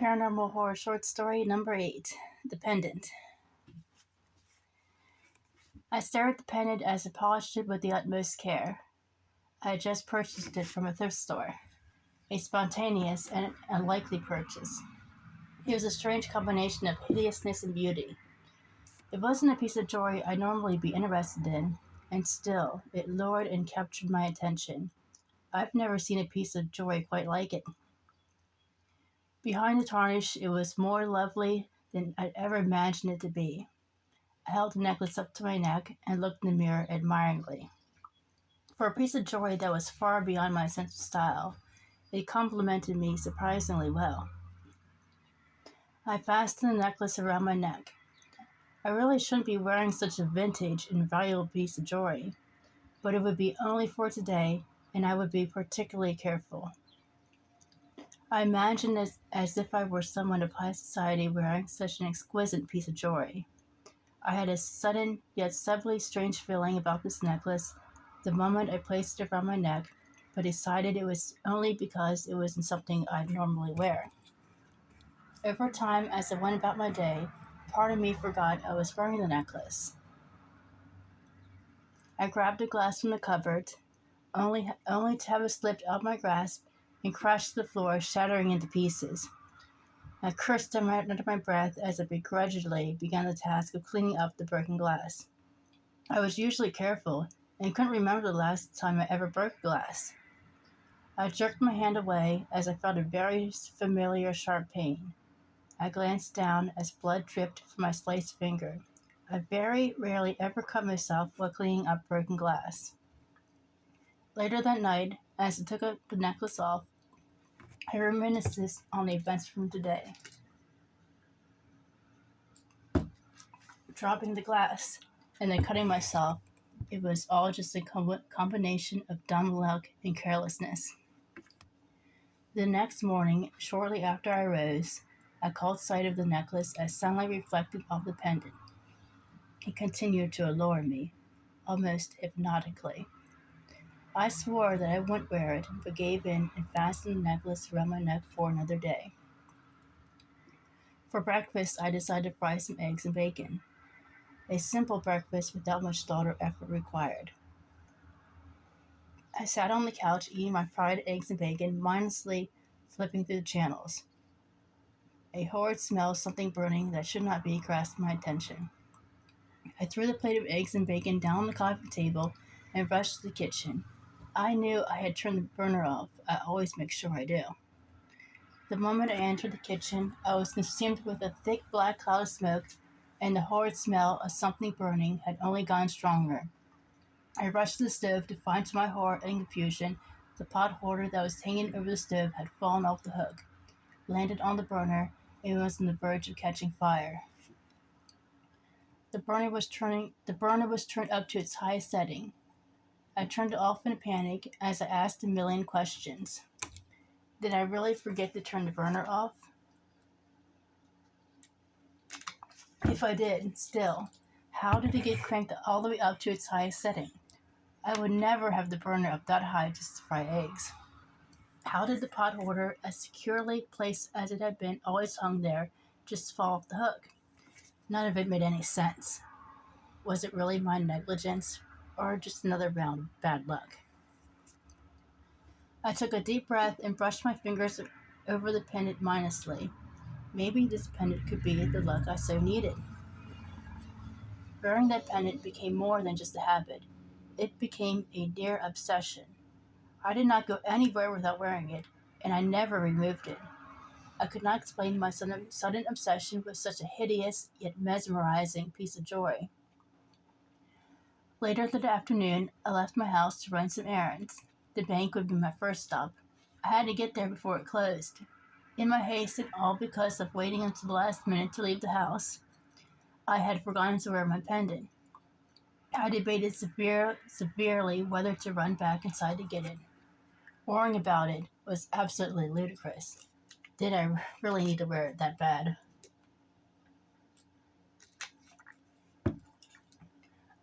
Paranormal horror short story number 8, The Pendant. I stared at the pendant as I polished it with the utmost care. I had just purchased it from a thrift store, a spontaneous and unlikely purchase. It was a strange combination of hideousness and beauty. It wasn't a piece of jewelry I'd normally be interested in, and still, it lured and captured my attention. I've never seen a piece of jewelry quite like it. Behind the tarnish, it was more lovely than I'd ever imagined it to be. I held the necklace up to my neck and looked in the mirror admiringly. For a piece of jewelry that was far beyond my sense of style, it complemented me surprisingly well. I fastened the necklace around my neck. I really shouldn't be wearing such a vintage and valuable piece of jewelry, but it would be only for today, and I would be particularly careful. I imagined as if I were someone of high society wearing such an exquisite piece of jewelry. I had a sudden yet subtly strange feeling about this necklace the moment I placed it around my neck, but decided it was only because it wasn't something I'd normally wear. Over time, as I went about my day, part of me forgot I was wearing the necklace. I grabbed a glass from the cupboard, only to have it slipped out of my grasp and crash to the floor, shattering into pieces. I cursed under my breath as I begrudgingly began the task of cleaning up the broken glass. I was usually careful and couldn't remember the last time I ever broke glass. I jerked my hand away as I felt a very familiar sharp pain. I glanced down as blood dripped from my sliced finger. I very rarely ever cut myself while cleaning up broken glass. Later that night, as I took the necklace off, I reminisced on the events from today. Dropping the glass and then cutting myself, it was all just a combination of dumb luck and carelessness. The next morning, shortly after I rose, I caught sight of the necklace as sunlight reflected off the pendant. It continued to allure me, almost hypnotically. I swore that I wouldn't wear it, but gave in and fastened the necklace around my neck for another day. For breakfast, I decided to fry some eggs and bacon. A simple breakfast without much thought or effort required. I sat on the couch eating my fried eggs and bacon, mindlessly flipping through the channels. A horrid smell of something burning that should not be grasped my attention. I threw the plate of eggs and bacon down on the coffee table and rushed to the kitchen. I knew I had turned the burner off. I always make sure I do. The moment I entered the kitchen, I was consumed with a thick black cloud of smoke, and the horrid smell of something burning had only gotten stronger. I rushed to the stove to find to my horror and confusion the pot holder that was hanging over the stove had fallen off the hook, landed on the burner, and was on the verge of catching fire. The burner was turned up to its highest setting. I turned it off in a panic as I asked a million questions. Did I really forget to turn the burner off? If I did, still, how did it get cranked all the way up to its highest setting? I would never have the burner up that high just to fry eggs. How did the pot holder, as securely placed as it had been, always hung there, just fall off the hook? None of it made any sense. Was it really my negligence, or just another round of bad luck? I took a deep breath and brushed my fingers over the pendant mindlessly. Maybe this pendant could be the luck I so needed. Wearing that pendant became more than just a habit. It became a near obsession. I did not go anywhere without wearing it, and I never removed it. I could not explain my sudden obsession with such a hideous yet mesmerizing piece of jewelry. Later that afternoon, I left my house to run some errands. The bank would be my first stop. I had to get there before it closed. In my haste, and all because of waiting until the last minute to leave the house, I had forgotten to wear my pendant. I debated severely whether to run back inside to get it. Worrying about it was absolutely ludicrous. Did I really need to wear it that bad?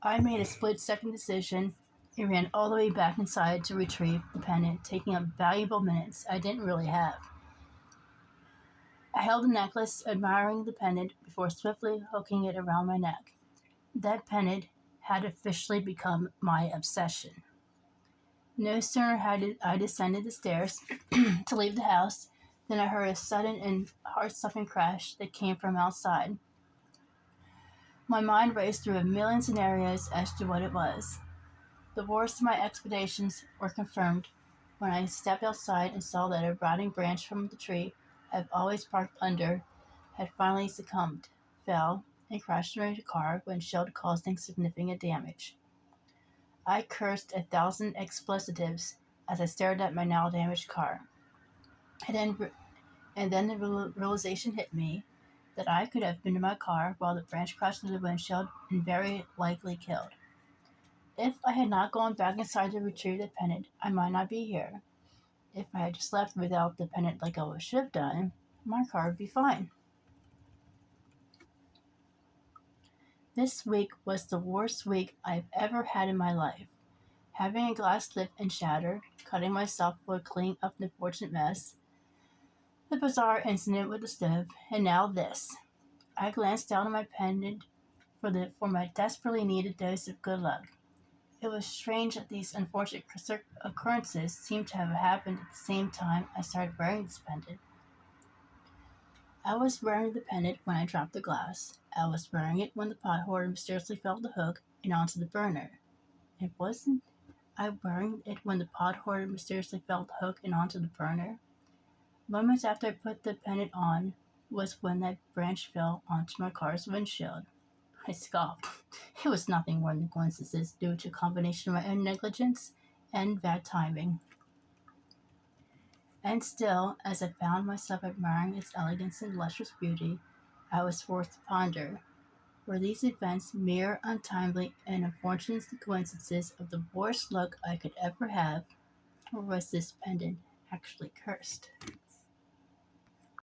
I made a split-second decision and ran all the way back inside to retrieve the pendant, taking up valuable minutes I didn't really have. I held the necklace, admiring the pendant, before swiftly hooking it around my neck. That pendant had officially become my obsession. No sooner had I descended the stairs to leave the house than I heard a sudden and heart-stopping crash that came from outside. My mind raced through a million scenarios as to what it was. The worst of my expectations were confirmed when I stepped outside and saw that a rotting branch from the tree I've always parked under had finally succumbed, fell, and crashed into a car windshield, causing significant damage. I cursed 1,000 expletives as I stared at my now damaged car. And then the realization hit me that I could have been in my car while the branch crashed into the windshield and very likely killed. If I had not gone back inside to retrieve the pendant, I might not be here. If I had just left without the pendant like I should have done, my car would be fine. This week was the worst week I've ever had in my life. Having a glass slip and shatter, cutting myself for cleaning up the unfortunate mess, the bizarre incident with the stove, and now this. I glanced down at my pendant for my desperately needed dose of good luck. It was strange that these unfortunate occurrences seemed to have happened at the same time I started wearing this pendant. I was wearing the pendant when I dropped the glass. I was wearing it when the pot holder mysteriously fell off the hook and onto the burner. It wasn't I wearing it when the pot holder mysteriously fell off the hook and onto the burner. Moments after I put the pendant on was when that branch fell onto my car's windshield. I scoffed. It was nothing more than coincidences due to a combination of my own negligence and bad timing. And still, as I found myself admiring its elegance and lustrous beauty, I was forced to ponder, were these events mere untimely and unfortunate coincidences of the worst luck I could ever have, or was this pendant actually cursed?